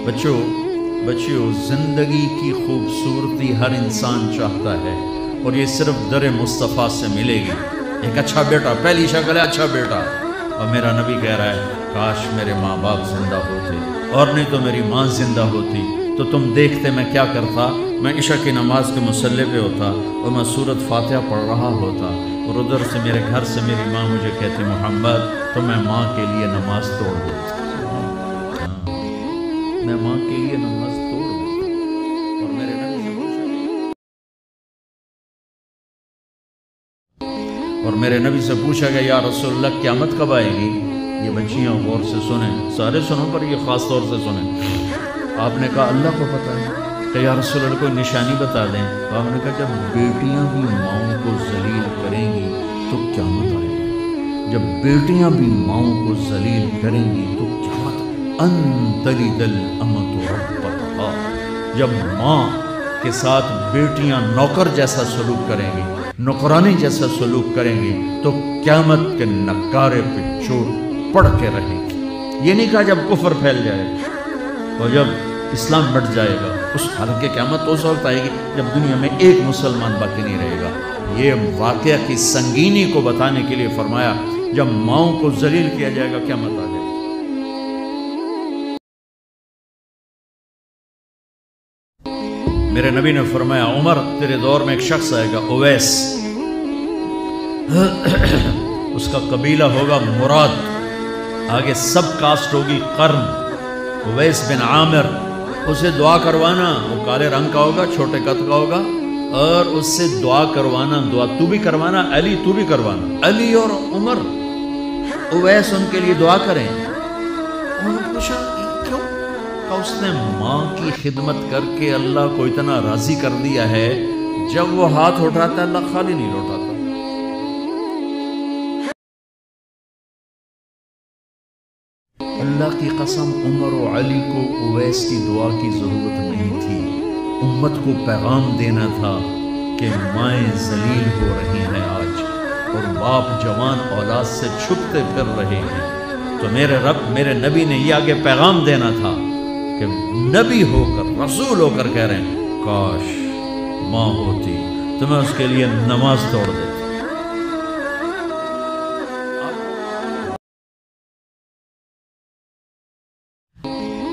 بچیوں زندگی کی خوبصورتی ہر انسان چاہتا ہے، اور یہ صرف در مصطفیٰ سے ملے گی۔ ایک اچھا بیٹا، پہلی شکل ہے اچھا بیٹا، اور میرا نبی کہہ رہا ہے کاش میرے ماں باپ زندہ ہوتے، اور نہیں تو میری ماں زندہ ہوتی تو تم دیکھتے میں کیا کرتا۔ میں عشاء کی نماز کے مصلی پہ ہوتا اور میں سورۃ فاتحہ پڑھ رہا ہوتا، اور ادھر سے میرے گھر سے میری ماں مجھے کہتی محمد، تو میں ماں کے لیے نماز توڑ دیتا، میں ماں کے لیے نماز توڑ دیتا۔ اور میرے نبی سے پوچھا گیا یا رسول اللہ قیامت کب آئے گی؟ یہ بچیاں غور سے سنیں، سارے سنو پر یہ خاص طور سے سنیں۔ آپ نے کہا اللہ کو پتہ ہے، کہ یا رسول اللہ کوئی نشانی بتا دیں۔ تو آپ نے کہا جب بیٹیاں بھی ماؤں کو ذلیل کریں گی تو قیامت آئے گی، جب بیٹیاں بھی ماؤں کو ذلیل کریں گی تو قیامت۔ ان تلد الامۃ ربتہا، جب ماں کے ساتھ بیٹیاں نوکر جیسا سلوک کریں گی، نوکرانی جیسا سلوک کریں گی تو قیامت کے نکارے پہ چوٹ پڑ کے رہے گی۔ یہ نہیں کہا جب کفر پھیل جائے اور جب اسلام بٹ جائے گا، اس حالانکہ قیامت تو اس وقت آئے گی جب دنیا میں ایک مسلمان باقی نہیں رہے گا۔ یہ واقعہ کی سنگینی کو بتانے کے لیے فرمایا جب ماؤں کو ذلیل کیا جائے گا قیامت آ جائے گی۔ میرے نبی نے فرمایا عمر تیرے دور میں ایک شخص آئے گا اویس، اس کا قبیلہ ہوگا مراد، آگے سب کاسٹ ہوگی قرن، اویس بن عامر، اسے دعا کروانا، وہ کالے رنگ کا ہوگا، چھوٹے قد کا ہوگا، اور اس سے دعا کروانا، دعا تو بھی کروانا، علی تو بھی کروانا، علی اور عمر اویس ان کے لیے دعا کریں۔ انہوں نے پوچھا کیوں؟ کہ اس نے ماں کی خدمت کر کے اللہ کو اتنا راضی کر دیا ہے، جب وہ ہاتھ اٹھاتا ہے اللہ خالی نہیں لوٹاتا۔ اللہ کی قسم عمر و علی کو اویس کی دعا کی ضرورت نہیں تھی، امت کو پیغام دینا تھا کہ مائیں ذلیل ہو رہی ہیں آج، اور باپ جوان اولاد سے چھپتے پھر رہے ہیں۔ تو میرے رب میرے نبی نے یہ آگے پیغام دینا تھا کہ نبی ہو کر رسول ہو کر کہہ رہے ہیں کاش ماں ہوتی تو میں اس کے لیے نماز توڑ دیتا۔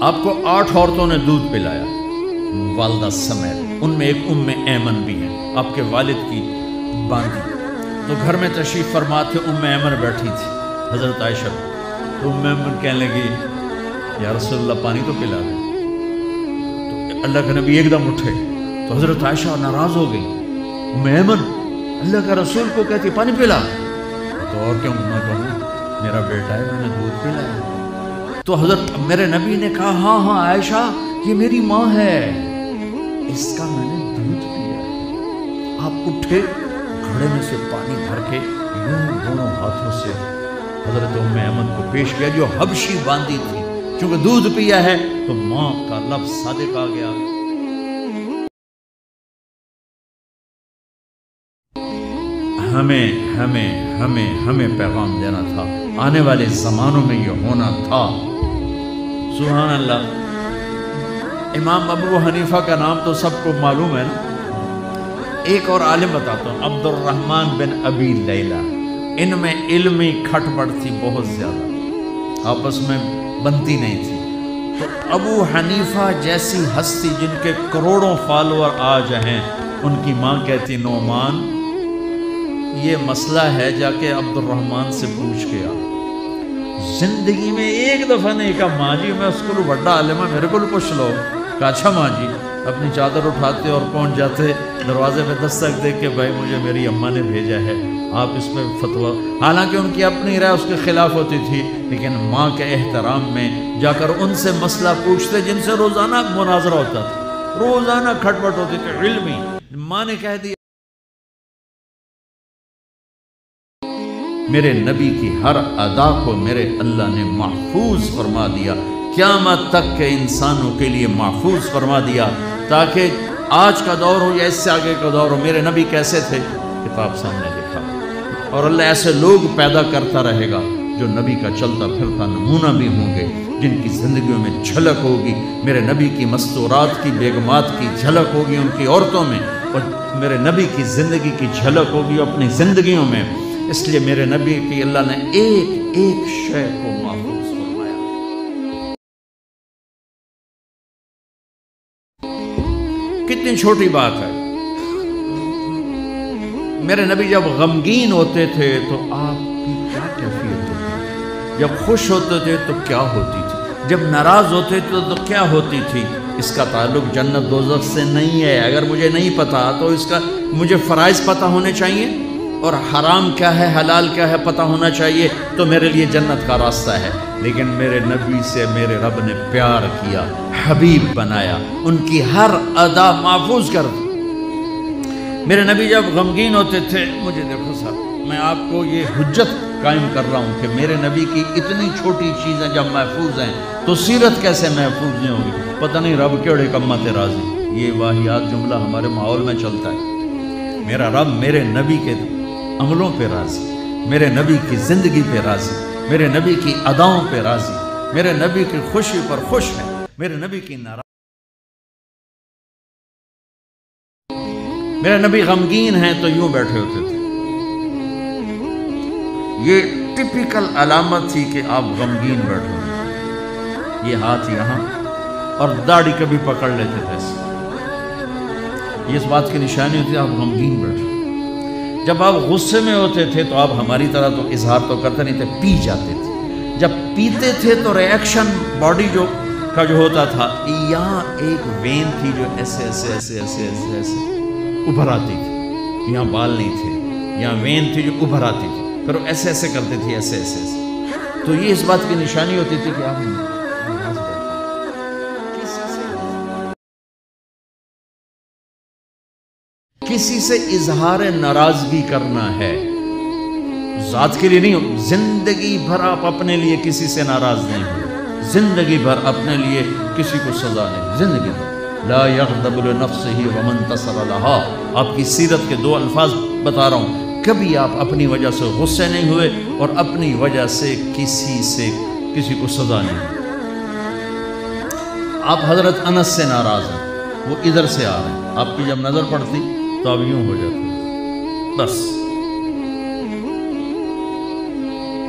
آپ کو 8 عورتوں نے دودھ پلایا والدہ سمیت، ان میں ایک ایمن بھی ہے، آپ کے والد کی باندھی۔ تو گھر میں تشریف فرما تھے، ایمن بیٹھی تھی حضرت عائشہ، تو ایمن کہنے لگی یا رسول اللہ پانی تو پلا دیں۔ تو اللہ کے نبی ایک دم اٹھے تو حضرت عائشہ ناراض ہو گئی، ایمن اللہ کا رسول کو کہتی پانی پلا، تو اور کیوں میں کہوں میرا بیٹا ہے، میں نے دودھ پلایا۔ تو حضرت میرے نبی نے کہا ہاں عائشہ یہ میری ماں ہے، اس کا میں نے دودھ پیا۔ آپ اٹھے، گھڑے میں سے پانی بھر کے یوں دونوں ہاتھوں سے حضرت ایمن کو پیش کیا جو حبشی باندھی تھی، چونکہ دودھ پیا ہے تو ماں کا لفظ صادق آ گیا۔ ہمیں پیغام دینا تھا، آنے والے زمانوں میں یہ ہونا تھا۔ سبحان اللہ۔ امام ابو حنیفہ کا نام تو سب کو معلوم ہے نا، ایک اور عالم بتاتا ہوں، عبد الرحمن بن ابی لیلہ، ان میں علمی کھٹ پٹ تھی بہت زیادہ، آپس میں بنتی نہیں تھی۔ تو ابو حنیفہ جیسی ہستی جن کے کروڑوں فالوور آج ہیں، ان کی ماں کہتی نعمان یہ مسئلہ ہے جا کے عبد الرحمن سے پوچھ کے آ۔ زندگی میں ایک دفعہ نہیں کہا ماں جی میں اس کو بڑا عالمہ میرے کو پوچھ لو، کہا اچھا ماں جی، اپنی چادر اٹھاتے اور پہنچ جاتے دروازے میں دستک دے کے بھائی مجھے میری اماں نے بھیجا ہے آپ اس میں فتویٰ، حالانکہ ان کی اپنی رائے اس کے خلاف ہوتی تھی، لیکن ماں کے احترام میں جا کر ان سے مسئلہ پوچھتے جن سے روزانہ مناظرہ ہوتا تھا، روزانہ کھٹ پٹ ہوتی تھی علمی۔ ماں نے کہہ دیا میرے نبی کی ہر ادا کو میرے اللہ نے محفوظ فرما دیا، قیامت تک کے انسانوں کے لیے محفوظ فرما دیا، تاکہ آج کا دور ہو یا اس سے آگے کا دور ہو میرے نبی کیسے تھے کتاب سامنے لکھا، اور اللہ ایسے لوگ پیدا کرتا رہے گا جو نبی کا چلتا پھرتا نمونہ بھی ہوں گے۔ جن کی زندگیوں میں جھلک ہوگی میرے نبی کی مستورات کی، بیگمات کی جھلک ہوگی ان کی عورتوں میں، اور میرے نبی کی زندگی کی جھلک ہوگی اپنی زندگیوں میں۔ اس لیے میرے نبی کی اللہ نے ایک ایک شے کو محفوظ فرمایا۔ کتنی چھوٹی بات ہے، میرے نبی جب غمگین ہوتے تھے تو آپ کی کیا کیفیت ہوتی تھی، جب خوش ہوتے تھے تو کیا ہوتی تھی، جب ناراض ہوتے تھے تو کیا ہوتی تھی۔ اس کا تعلق جنت دوزخ سے نہیں ہے، اگر مجھے نہیں پتا تو اس کا مجھے فرائض پتہ ہونے چاہیے، اور حرام کیا ہے حلال کیا ہے پتہ ہونا چاہیے، تو میرے لیے جنت کا راستہ ہے۔ لیکن میرے نبی سے میرے رب نے پیار کیا، حبیب بنایا، ان کی ہر ادا محفوظ کر دی۔ میرے نبی جب غمگین ہوتے تھے، مجھے دیکھو صاحب، میں آپ کو یہ حجت قائم کر رہا ہوں کہ میرے نبی کی اتنی چھوٹی چیزیں جب محفوظ ہیں تو سیرت کیسے محفوظ نہیں ہوگی۔ پتہ نہیں رب کیڑے کمت راضی، یہ واہیات جملہ ہمارے ماحول میں چلتا ہے۔ میرا رب میرے نبی کے عملوں پہ راضی، میرے نبی کی زندگی پہ راضی، میرے نبی کی اداؤں پہ راضی، میرے نبی کی خوشی پر خوش ہے، میرے نبی کی ناراض۔ میرے نبی غمگین ہیں تو یوں بیٹھے ہوتے تھے، یہ ٹپیکل علامت تھی کہ آپ غمگین بیٹھے ہوئے، یہ ہاتھ یہاں اور داڑھی کبھی پکڑ لیتے تھے، یہ اس بات کی نشانی ہوتی ہے آپ غمگین بیٹھے۔ جب آپ غصے میں ہوتے تھے تو آپ ہماری طرح تو اظہار تو کرتے نہیں تھے، پی جاتے تھے۔ جب پیتے تھے تو ریئیکشن باڈی کا جو ہوتا تھا، یہاں ایک وین تھی جو ایسے ایسے ایسے ایسے ایسے ایسے ابھر آتی تھی، یہاں بال نہیں تھے، یہاں وین تھی جو ابھر آتی تھی، پھر وہ ایسے ایسے کرتے تھے، ایسے ایسے ایسے۔ تو یہ اس بات کی نشانی ہوتی تھی کہ آپ کسی سے اظہار ناراضگی کرنا ہے، ذات کے لیے نہیں، زندگی بھر آپ اپنے لیے کسی سے ناراض نہیں ہوئے، زندگی بھر اپنے لیے کسی کو سزا نہیں، زندگی بھر لا یغضب لنفسہ ومن تصر لہا۔ آپ کی سیرت کے دو الفاظ بتا رہا ہوں، کبھی آپ اپنی وجہ سے غصے نہیں ہوئے اور اپنی وجہ سے کسی کو سزا نہیں ہوئی۔ آپ حضرت انس سے ناراض ہیں، وہ ادھر سے آ رہے ہیں، آپ کی جب نظر پڑتی تو اب یوں ہو جاتے، بس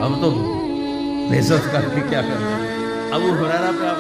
ہم تو بے عزت کر کے کیا کرتے ہیں۔ ابو ہریرہ پہ آپ